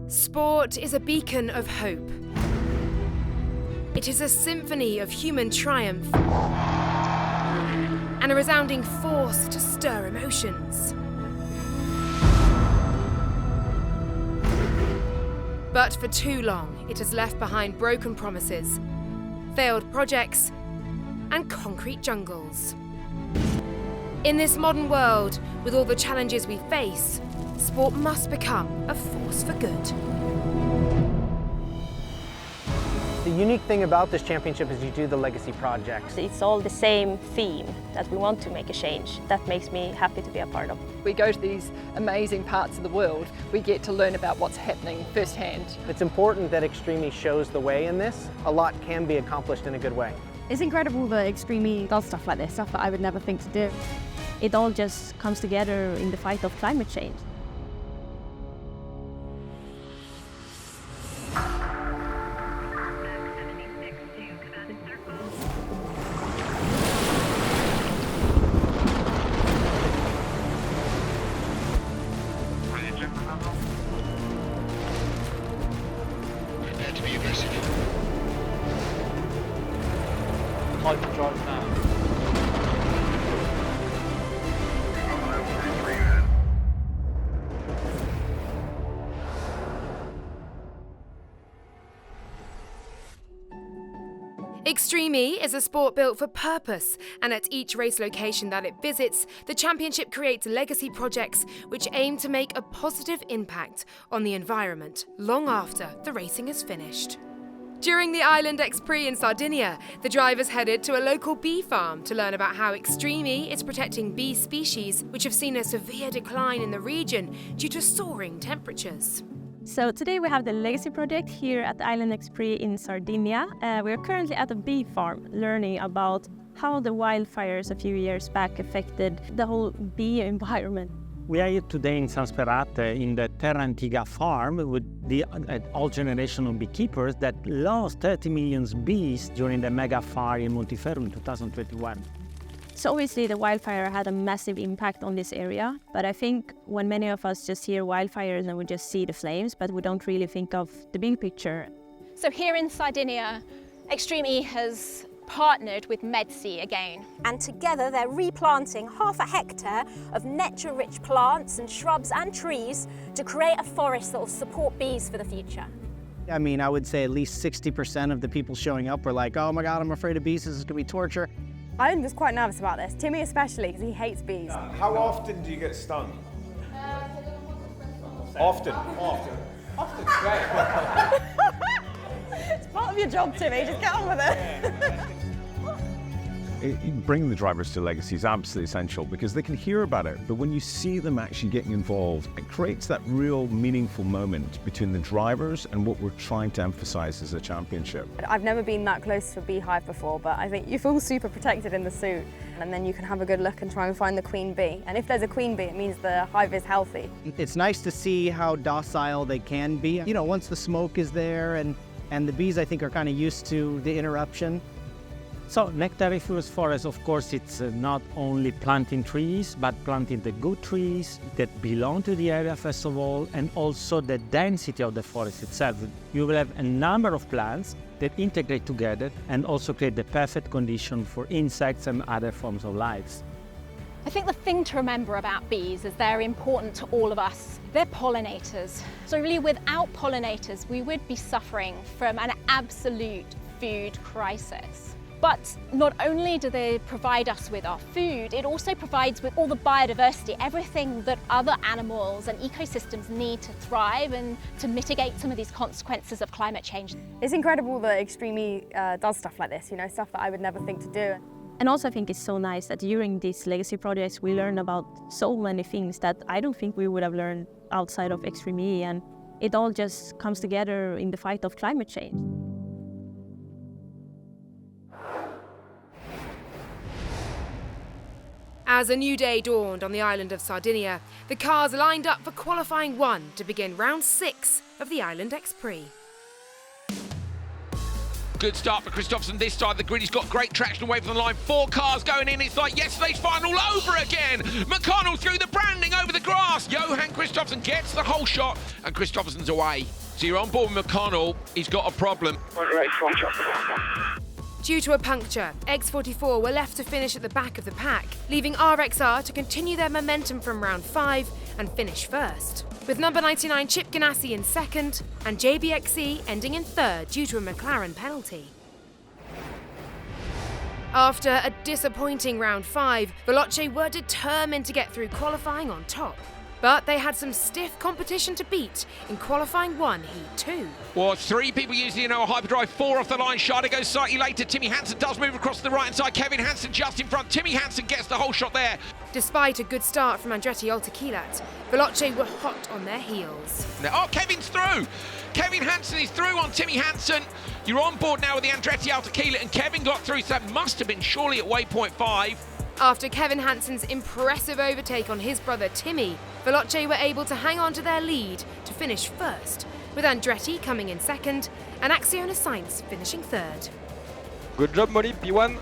Sport is a beacon of hope. It is a symphony of human triumph and a resounding force to stir emotions. But for too long, it has left behind broken promises, failed projects, and concrete jungles. In this modern world, with all the challenges we face, sport must become a force for good. The unique thing about this championship is you do the legacy projects. It's all the same theme, that we want to make a change. That makes me happy to be a part of. We go to these amazing parts of the world, we get to learn about what's happening firsthand. It's important that Extreme E shows the way in this. A lot can be accomplished in a good way. It's incredible that Extreme E does stuff like this, stuff that I would never think to do. It all just comes together in the fight of climate change. Prepare to be aggressive. Hyperdrive now. Extreme E is a sport built for purpose, and at each race location that it visits, the championship creates legacy projects which aim to make a positive impact on the environment long after the racing is finished. During the Island X Prix in Sardinia, the drivers headed to a local bee farm to learn about how Extreme E is protecting bee species, which have seen a severe decline in the region due to soaring temperatures. So today we have the Legacy project here at the Island X Prix in Sardinia. We are currently at a bee farm learning about how the wildfires a few years back affected the whole bee environment. We are here today in San Sperate in the Terra Antiga farm with the old generation of beekeepers that lost 30 million bees during the mega fire in Montiferru in 2021. So obviously the wildfire had a massive impact on this area, but I think when many of us just hear wildfires and we just see the flames, but we don't really think of the big picture. So here in Sardinia, Extreme E has partnered with MedSea again. And together they're replanting 1/2 hectare of nature-rich plants and shrubs and trees to create a forest that will support bees for the future. I mean, I would say at least 60% of the people showing up were like, oh my God, I'm afraid of bees, this is gonna be torture. I'm just quite nervous about this, Timmy especially, because he hates bees. How often do you get stung? Often. Great. It's part of your job, Timmy, just get on with it. Bringing the drivers to Legacy is absolutely essential because they can hear about it, but when you see them actually getting involved, it creates that real meaningful moment between the drivers and what we're trying to emphasize as a championship. I've never been that close to a beehive before, but I think you feel super protected in the suit, and then you can have a good look and try and find the queen bee. And if there's a queen bee, it means the hive is healthy. It's nice to see how docile they can be. You know, once the smoke is there and the bees, I think, are kind of used to the interruption. So nectariferous forest, of course, it's not only planting trees, but planting the good trees that belong to the area, first of all, and also the density of the forest itself. You will have a number of plants that integrate together and also create the perfect condition for insects and other forms of life. I think the thing to remember about bees is they're important to all of us. They're pollinators. So really without pollinators, we would be suffering from an absolute food crisis. But not only do they provide us with our food, it also provides with all the biodiversity, everything that other animals and ecosystems need to thrive and to mitigate some of these consequences of climate change. It's incredible that Extreme E does stuff like this, you know, stuff that I would never think to do. And also I think it's so nice that during these legacy projects we learn about so many things that I don't think we would have learned outside of Extreme E, and it all just comes together in the fight of climate change. As a new day dawned on the island of Sardinia, the cars lined up for qualifying 1 to begin round 6 of the Island X Prix. Good start for Kristoffersen this side. The grid, he's got great traction away from the line. 4 cars going in. It's like yesterday's final over again. McConnell through the branding over the grass. Johan Kristoffersen gets the whole shot and Kristoffersen's away. So you're on board with McConnell. He's got a problem. Due to a puncture, X44 were left to finish at the back of the pack, leaving RXR to continue their momentum from round 5 and finish first, with number 99 Chip Ganassi in second and JBXE ending in third due to a McLaren penalty. After a disappointing round 5, Veloce were determined to get through qualifying on top. But they had some stiff competition to beat in qualifying 1, heat 2. Well, 3 people using a hyperdrive, 4 off the line. Schade goes slightly later. Timmy Hansen does move across to the right-hand side. Kevin Hansen just in front. Timmy Hansen gets the whole shot there. Despite a good start from Andretti Altekilat, Veloce were hot on their heels. Oh, Kevin's through! Kevin Hansen is through on Timmy Hansen. You're on board now with the Andretti Altekilat, and Kevin got through, so that must have been surely at waypoint 5. After Kevin Hansen's impressive overtake on his brother Timmy, Veloce were able to hang on to their lead to finish first, with Andretti coming in second and Acciona Sainz finishing third. Good job, Molly, P1.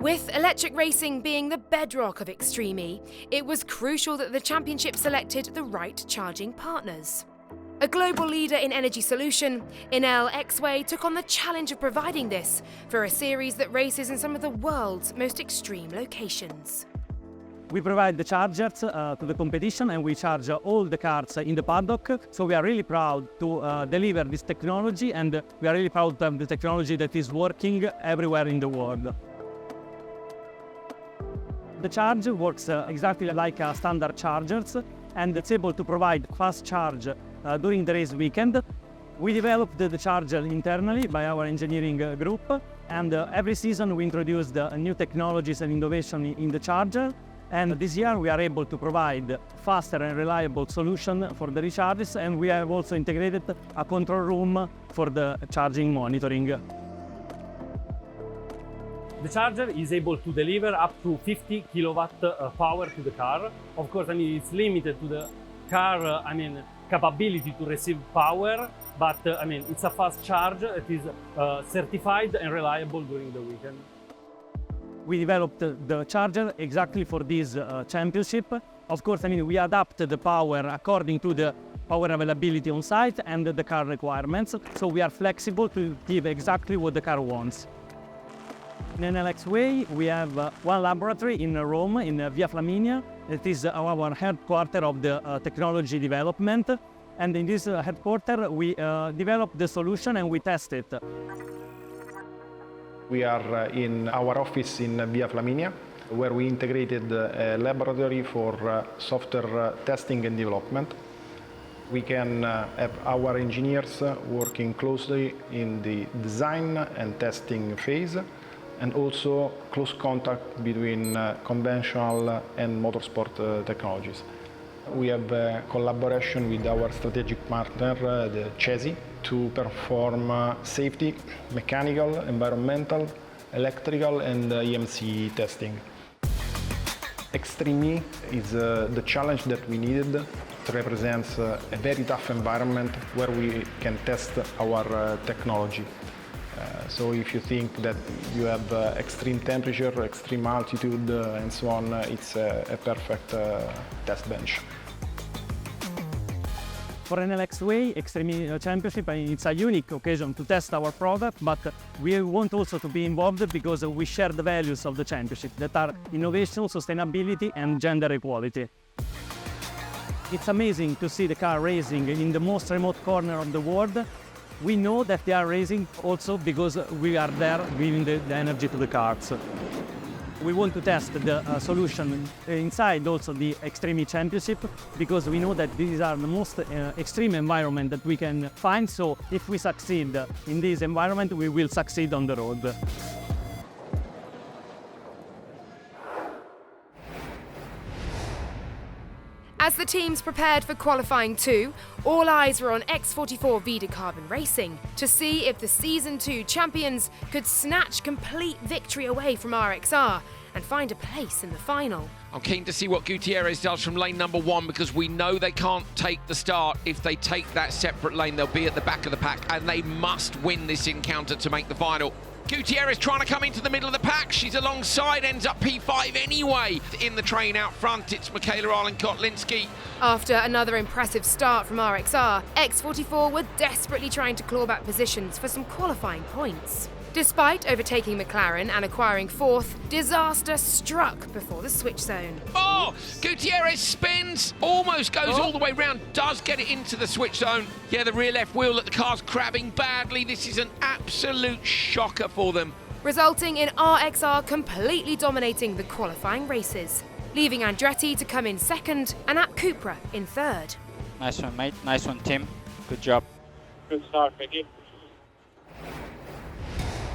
With electric racing being the bedrock of Extreme E, it was crucial that the championship selected the right charging partners. A global leader in energy solution, Enel X-Way took on the challenge of providing this for a series that races in some of the world's most extreme locations. We provide the chargers to the competition, and we charge all the cars in the paddock. So we are really proud to deliver this technology, and we are really proud to have the technology that is working everywhere in the world. The charge works exactly like standard chargers, and it's able to provide fast charge during the race weekend. We developed the charger internally by our engineering group, and every season we introduced new technologies and innovation in the charger. And this year we are able to provide faster and reliable solution for the recharges, and we have also integrated a control room for the charging monitoring. The charger is able to deliver up to 50 kilowatt power to the car. Of course, it's limited to the car, capability to receive power, but it's a fast charge. It is certified and reliable during the weekend. We developed the charger exactly for this championship. Of course, we adapt the power according to the power availability on site and the car requirements, so we are flexible to give exactly what the car wants. In Enel X-Way, we have one laboratory in Rome, in Via Flaminia. It is our headquarters of the technology development. And in this headquarters, we develop the solution and we test it. We are in our office in Via Flaminia, where we integrated a laboratory for software testing and development. We can have our engineers working closely in the design and testing phase, and also close contact between conventional and motorsport technologies. We have a collaboration with our strategic partner, the CESI, to perform safety, mechanical, environmental, electrical and EMC testing. Extreme E is the challenge that we needed. It represents a very tough environment where we can test our technology. So if you think that you have extreme temperature, extreme altitude, and so on, it's a perfect test bench. For Enel X-Way Extreme Championship, it's a unique occasion to test our product, but we want also to be involved because we share the values of the championship that are innovation, sustainability, and gender equality. It's amazing to see the car racing in the most remote corner of the world. We know that they are racing also because we are there giving the energy to the cars. We want to test the solution inside also the Extreme Championship because we know that these are the most extreme environment that we can find. So if we succeed in this environment, we will succeed on the road. As the teams prepared for qualifying 2, all eyes were on X44 Vida Carbon Racing to see if the Season 2 champions could snatch complete victory away from RXR and find a place in the final. I'm keen to see what Gutierrez does from lane number 1, because we know they can't take the start. If they take that separate lane, they'll be at the back of the pack, and they must win this encounter to make the final. Gutierrez trying to come into the middle of the pack. She's alongside, ends up P5 anyway. In the train out front, it's Michaela Arlen-Kotlinski. After another impressive start from RXR, X44 were desperately trying to claw back positions for some qualifying points. Despite overtaking McLaren and acquiring 4th, disaster struck before the switch zone. Oh, Gutierrez spins, almost goes all the way round, does get it into the switch zone. Yeah, the rear left wheel that the car's crabbing badly. This is an absolute shocker for them. Resulting in RXR completely dominating the qualifying races, leaving Andretti to come in 2nd and App Cupra in 3rd. Nice one, mate. Nice one, Tim. Good job. Good start, Mickey.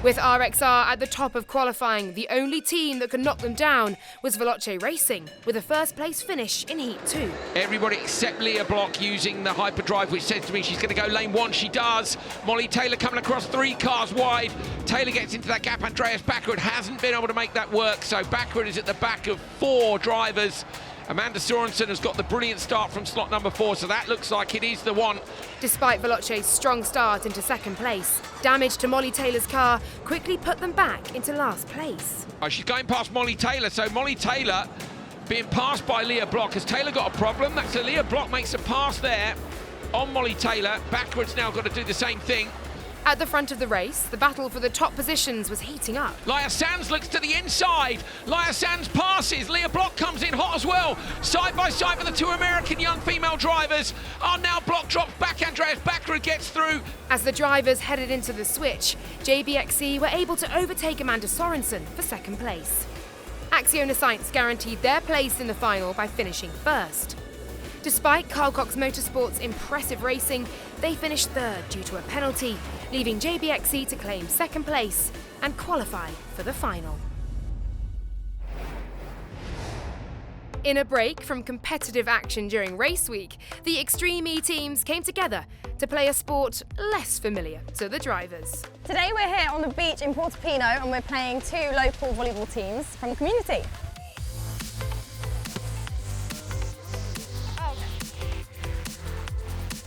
With RXR at the top of qualifying, the only team that could knock them down was Veloce Racing, with a first-place finish in Heat 2. Everybody except Leah Block using the hyperdrive, which says to me she's going to go lane 1. She does. Molly Taylor coming across 3 cars wide. Taylor gets into that gap. Andreas Backward hasn't been able to make that work, so Backward is at the back of 4 drivers. Amanda Sorensen has got the brilliant start from slot number 4, so that looks like it is the one. Despite Veloce's strong start into 2nd place, damage to Molly Taylor's car quickly put them back into last place. Oh, she's going past Molly Taylor, so Molly Taylor being passed by Leah Block. Has Taylor got a problem? So Leah Block makes a pass there on Molly Taylor. Backwards now got to do the same thing. At the front of the race, the battle for the top positions was heating up. Leah Sands looks to the inside. Leah Sands passes. Leah Block comes in hot as well. Side by side with the 2 American young female drivers. Now Block drops back. Andreas Backward gets through. As the drivers headed into the switch, JBXE were able to overtake Amanda Sorensen for 2nd place. Axiona Science guaranteed their place in the final by finishing 1st. Despite Carl Cox Motorsport's impressive racing, they finished 3rd due to a penalty, leaving JBXE to claim 2nd place and qualify for the final. In a break from competitive action during race week, the Extreme E teams came together to play a sport less familiar to the drivers. Today we're here on the beach in Portofino and we're playing 2 local volleyball teams from the community.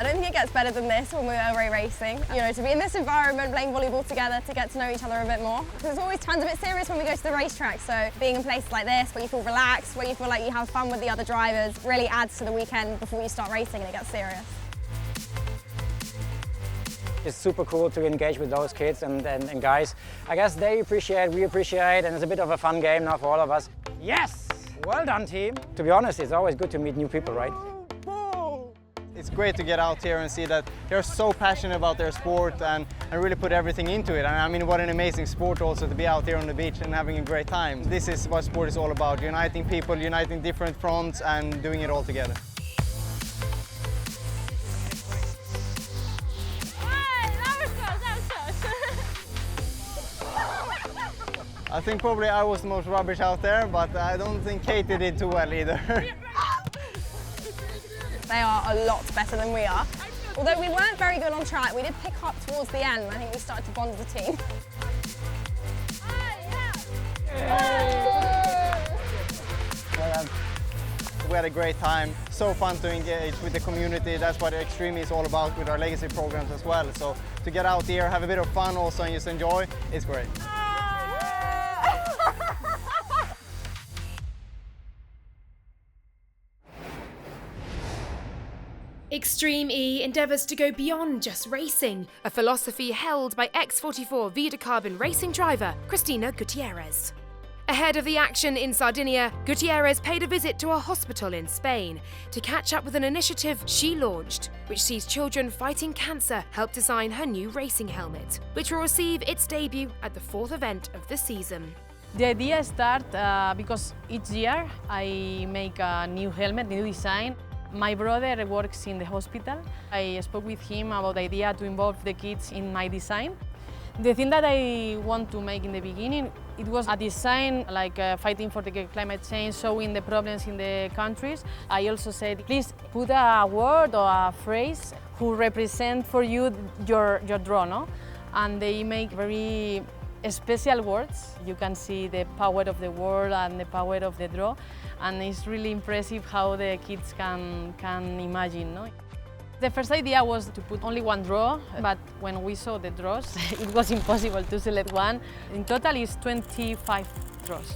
I don't think it gets better than this when we're away racing. You know, to be in this environment, playing volleyball together, to get to know each other a bit more. There's always tons of it serious when we go to the racetrack, so being in places like this, where you feel relaxed, where you feel like you have fun with the other drivers, really adds to the weekend before you start racing and it gets serious. It's super cool to engage with those kids and guys. I guess they appreciate, we appreciate, and it's a bit of a fun game now for all of us. Yes! Well done, team. To be honest, it's always good to meet new people, right? It's great to get out here and see that they're so passionate about their sport and really put everything into it. And I mean, what an amazing sport also to be out here on the beach and having a great time. This is what sport is all about, uniting people, uniting different fronts and doing it all together. I think probably I was the most rubbish out there, but I don't think Katie did too well either. They are a lot better than we are. Although we weren't very good on track, we did pick up towards the end. I think we started to bond as a team. We had a great time. So fun to engage with the community. That's what Extreme is all about with our legacy programs as well. So to get out here, have a bit of fun also and just enjoy, it's great. Extreme E endeavours to go beyond just racing, a philosophy held by X44 Vida Carbon racing driver Christina Gutierrez. Ahead of the action in Sardinia, Gutierrez paid a visit to a hospital in Spain to catch up with an initiative she launched, which sees children fighting cancer help design her new racing helmet, which will receive its debut at the 4th event of the season. The idea started because each year I make a new helmet, new design. My brother works in the hospital. I spoke with him about the idea to involve the kids in my design. The thing that I want to make in the beginning It was a design like fighting for the climate change, showing the problems in the countries. I also said, please put a word or a phrase who represent for you your draw, no? And they make very special words. You can see the power of the word and the power of the draw, and it's really impressive how the kids can imagine, no? The first idea was to put only one draw, but when we saw the draws, it was impossible to select one. In total, it's 25 draws.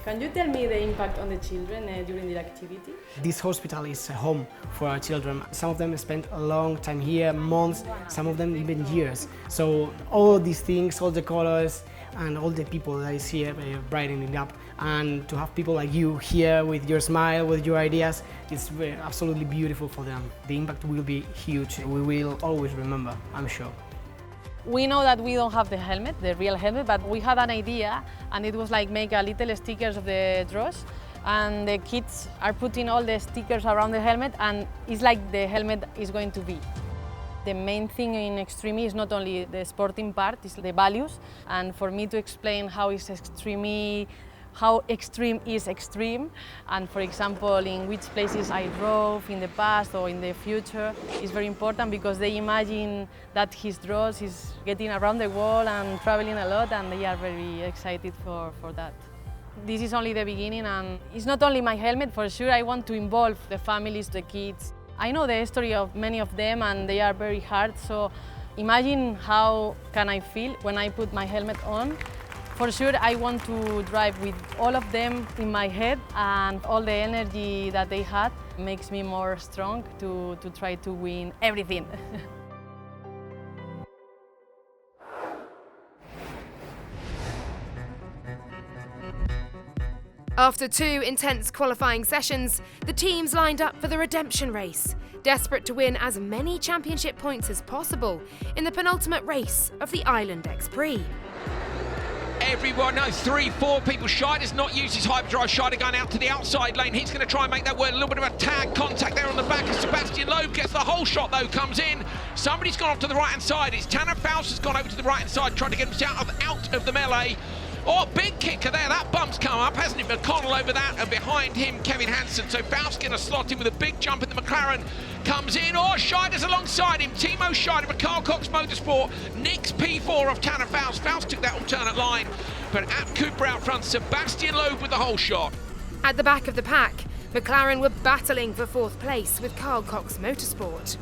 Can you tell me the impact on the children during the activity? This hospital is a home for our children. Some of them spent a long time here, months, some of them even years. So all these things, all the colors, and all the people that is here brightening it up. And to have people like you here with your smile, with your ideas, it's absolutely beautiful for them. The impact will be huge. We will always remember, I'm sure. We know that we don't have the helmet, the real helmet, but we had an idea, and it was like make a little stickers of the draws, and the kids are putting all the stickers around the helmet, and it's like the helmet is going to be. The main thing in Extreme is not only the sporting part, it's the values, and for me to explain how extreme is extreme, and for example in which places I drove in the past or in the future is very important, because they imagine that his draws is getting around the world and traveling a lot, and they are very excited for that. This is only the beginning, and it's not only my helmet. For sure I want to involve the families, the kids. I know the history of many of them, and they are very hard, so imagine how can I feel when I put my helmet on. For sure, I want to drive with all of them in my head, and all the energy that they had makes me more strong to try to win everything. After 2 intense qualifying sessions, the teams lined up for the redemption race, desperate to win as many championship points as possible in the penultimate race of the Island X Prix. Everyone knows 3-4 people. Scheider's not used his hyperdrive. Scheider going out to the outside lane. He's going to try and make that work. A little bit of a tag contact there on the back of Sebastian Loeb. Gets the whole shot though, comes in. Somebody's gone off to the right hand side. It's Tanner Faust has gone over to the right hand side, trying to get him out of the melee. Oh, big kicker there. That bump's come up, hasn't it? McConnell over that, and behind him, Kevin Hansen. So Faust going to slot in with a big jump in the McLaren. Comes in. Oh, Scheider's alongside him. Timo Scheider for Carl Cox Motorsport. Nick's P4 off Tanner Faust. Faust took that alternate line. But at Cooper out front, Sebastian Loeb with the whole shot. At the back of the pack, McLaren were battling for 4th place with Carl Cox Motorsport.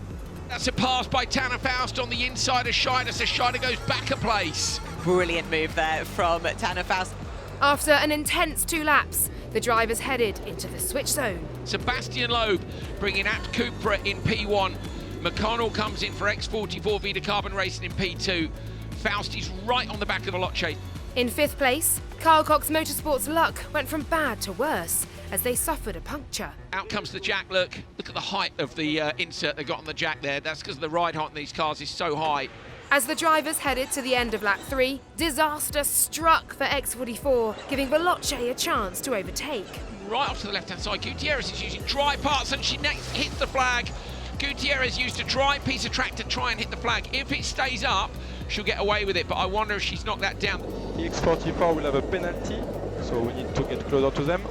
That's a pass by Tanner Faust on the inside of Scheider, so Scheider goes back a place. Brilliant move there from Tanner Faust. After an intense 2 laps, the drivers headed into the switch zone. Sebastian Loeb bringing at Cooper in P1. McConnell comes in for X44 Vida Carbon Racing in P2. Faust is right on the back of Veloce. In 5th place, Carl Cox Motorsport's luck went from bad to worse as they suffered a puncture. Out comes the jack, look at the height of the insert they got on the jack there. That's because the ride height in these cars is so high. As the drivers headed to the end of lap 3, disaster struck for X44, giving Veloce a chance to overtake. Right off to the left-hand side, Gutierrez is using dry parts and she next hits the flag. Gutierrez used a dry piece of track to try and hit the flag. If it stays up, she'll get away with it, but I wonder if she's knocked that down. The X44 will have a penalty, so we need to get closer to them.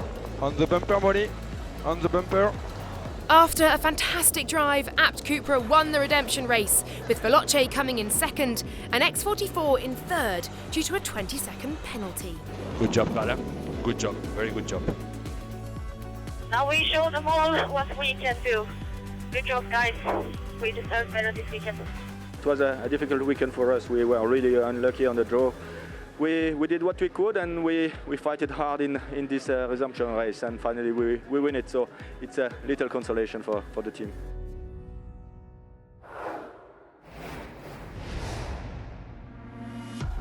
On the bumper, Molly, on the bumper. After a fantastic drive, Abt Cupra won the redemption race, with Veloce coming in 2nd and X44 in 3rd due to a 20-second penalty. Good job, Vida. Good job. Very good job. Now we show them all what we can do. Good job, guys. We deserve better this weekend. It was a difficult weekend for us. We were really unlucky on the draw. We did what we could, and we fought it hard in this resumption race, and finally we win it. So it's a little consolation for the team.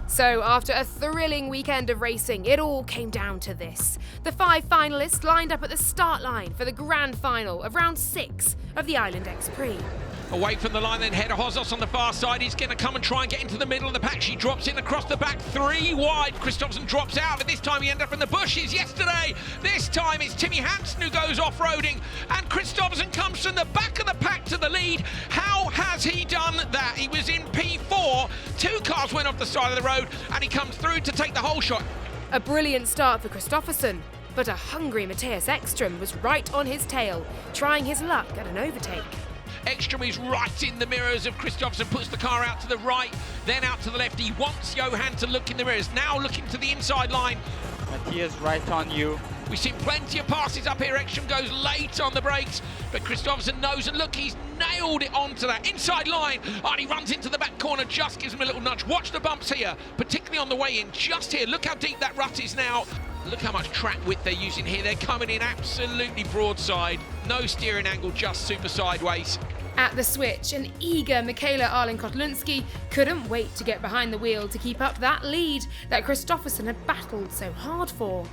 So after a thrilling weekend of racing, it all came down to this. The 5 finalists lined up at the start line for the grand final of round 6 of the Island X Prix. Away from the line, then Hedda Hozos on the far side. He's going to come and try and get into the middle of the pack. She drops in across the back, 3 wide. Christopherson drops out, but this time he ended up in the bushes yesterday. This time it's Timmy Hansen who goes off-roading, and Christopherson comes from the back of the pack to the lead. How has he done that? He was in P4, 2 cars went off the side of the road, and he comes through to take the whole shot. A brilliant start for Kristoffersson, but a hungry Matthias Ekström was right on his tail, trying his luck at an overtake. Ekström is right in the mirrors of Kristoffersson, puts the car out to the right, then out to the left. He wants Johan to look in the mirrors, now looking to the inside line. Matthias right on you. We've seen plenty of passes up here. Ekström goes late on the brakes, but Kristoffersson knows, and look, he's nailed it onto that inside line. And he runs into the back corner, just gives him a little nudge. Watch the bumps here, particularly on the way in, just here. Look how deep that rut is now. Look how much track width they're using here. They're coming in absolutely broadside. No steering angle, just super sideways. At the switch, an eager Michaela Arlen-Kotlinski couldn't wait to get behind the wheel to keep up that lead that Kristoffersson had battled so hard for.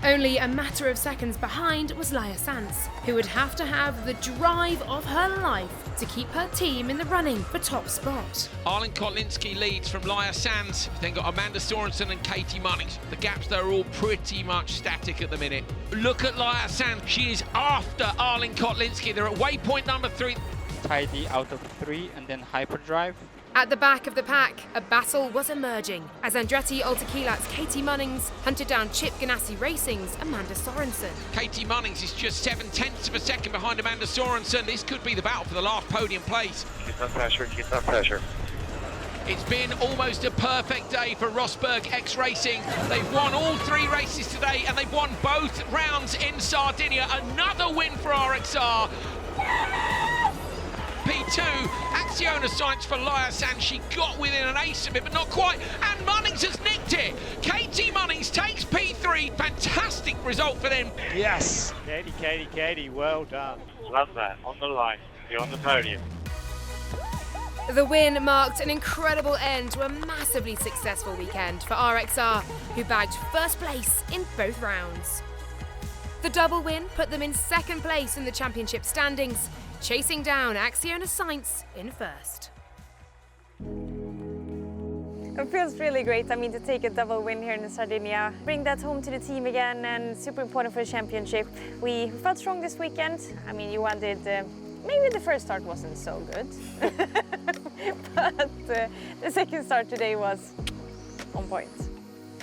Only a matter of seconds behind was Laia Sanz, who would have to have the drive of her life to keep her team in the running for top spot. Arlen-Kotlinski leads from Laia Sanz. Then got Amanda Sorensen and Katie Munnings. The gaps there are all pretty much static at the minute. Look at Laia Sanz. She is after Arlen-Kotlinski. They're at waypoint number 3. Tidy out of 3 and then hyperdrive. At the back of the pack, a battle was emerging as Andretti Altakilat's Katie Munnings hunted down Chip Ganassi Racing's Amanda Sorensen. Katie Munnings is just 0.7 of a second behind Amanda Sorensen. This could be the battle for the last podium place. Keep that pressure, keep that pressure. It's been almost a perfect day for Rosberg X Racing. They've won all 3 races today, and they've won both rounds in Sardinia. Another win for RXR. P2, Acciona Science for Laia Sanz. She got within an ace of it, but not quite, and Munnings has nicked it. Katie Munnings takes P3, fantastic result for them. Yes! Katie, well done. Love that, on the line, you're on the podium. The win marked an incredible end to a massively successful weekend for RXR, who bagged first place in both rounds. The double win put them in second place in the championship standings, chasing down Acciona Science in first. It feels really great, to take a double win here in Sardinia. Bring that home to the team again, and super important for the championship. We felt strong this weekend. Johan did, maybe the first start wasn't so good, but the second start today was on point.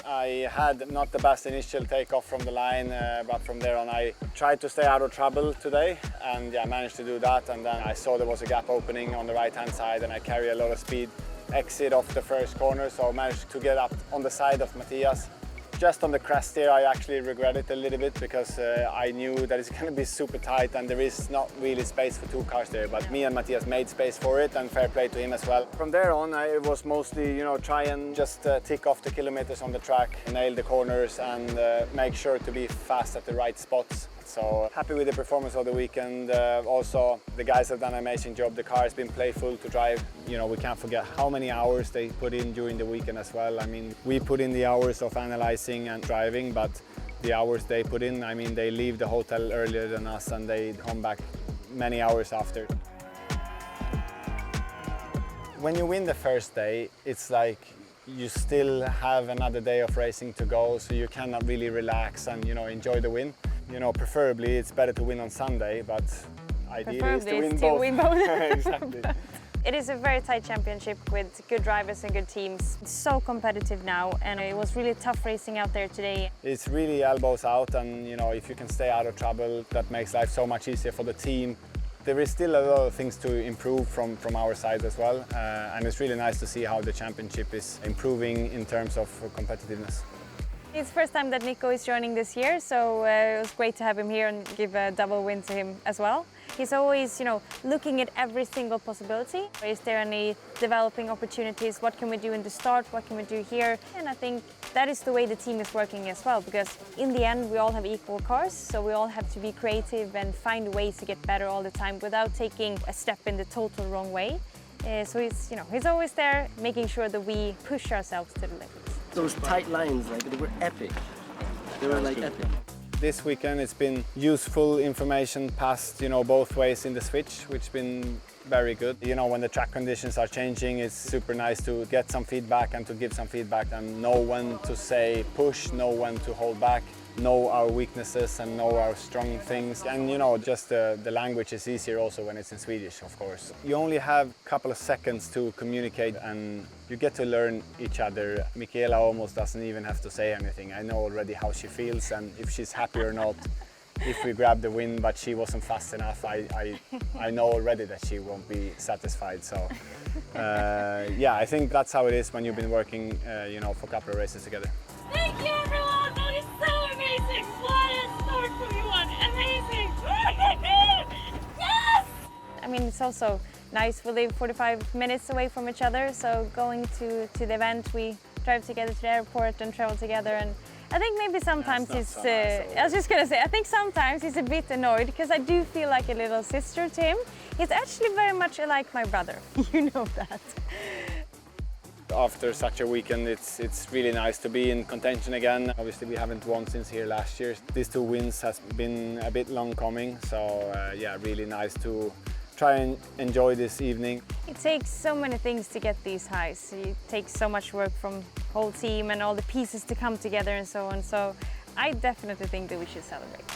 I had not the best initial takeoff from the line, but from there on I tried to stay out of trouble today, and I managed to do that. And then I saw there was a gap opening on the right-hand side, and I carry a lot of speed. Exit off the first corner, so I managed to get up on the side of Matthias. Just on the crest there, I actually regret it a little bit because I knew that it's going to be super tight and there is not really space for 2 cars there. But me and Matthias made space for it, and fair play to him as well. From there on, it was mostly, try and just tick off the kilometers on the track, nail the corners, and make sure to be fast at the right spots. So happy with the performance of the weekend. Also, the guys have done an amazing job. The car has been playful to drive. We can't forget how many hours they put in during the weekend as well. We put in the hours of analyzing and driving, but the hours they put in, they leave the hotel earlier than us and they come back many hours after. When you win the first day, it's like you still have another day of racing to go, so you cannot really relax and enjoy the win. Preferably it's better to win on Sunday, but ideally is to win both. Exactly. It is a very tight championship with good drivers and good teams. It's so competitive now, and it was really tough racing out there today. It's really elbows out, and if you can stay out of trouble, that makes life so much easier for the team. There is still a lot of things to improve from our side as well, and it's really nice to see how the championship is improving in terms of competitiveness. It's the first time that Nico is joining this year, so it was great to have him here and give a double win to him as well. He's always, looking at every single possibility. Is there any developing opportunities? What can we do in the start? What can we do here? And I think that is the way the team is working as well, because in the end we all have equal cars, so we all have to be creative and find ways to get better all the time without taking a step in the total wrong way. So he's always there, making sure that we push ourselves to the limits. Those tight lines, they were epic. They were epic. This weekend it's been useful information passed, both ways in the switch, which has been very good. When the track conditions are changing, it's super nice to get some feedback and to give some feedback and know when to say push, know when to hold back, know our weaknesses and know our strong things. And just the language is easier also when it's in Swedish, of course. You only have a couple of seconds to communicate and you get to learn each other. Michaela almost doesn't even have to say anything. I know already how she feels and if she's happy or not. If we grab the win, but she wasn't fast enough, I know already that she won't be satisfied. So, yeah, I think that's how it is when you've been working, for a couple of races together. Thank you, everyone. That is so amazing. What a start from you one. Amazing. Yes! I mean, it's also nice. We live 45 minutes away from each other, so going to the event, we drive together to the airport and travel together. And I think maybe sometimes it's, I was just going to say, I think sometimes he's a bit annoyed because I do feel like a little sister to him. He's actually very much like my brother. You know that. After such a weekend, it's really nice to be in contention again. Obviously, we haven't won since here last year. These 2 wins has been a bit long coming, so yeah, really nice to try and enjoy this evening. It takes so many things to get these highs. It takes so much work from the whole team and all the pieces to come together and so on. So I definitely think that we should celebrate.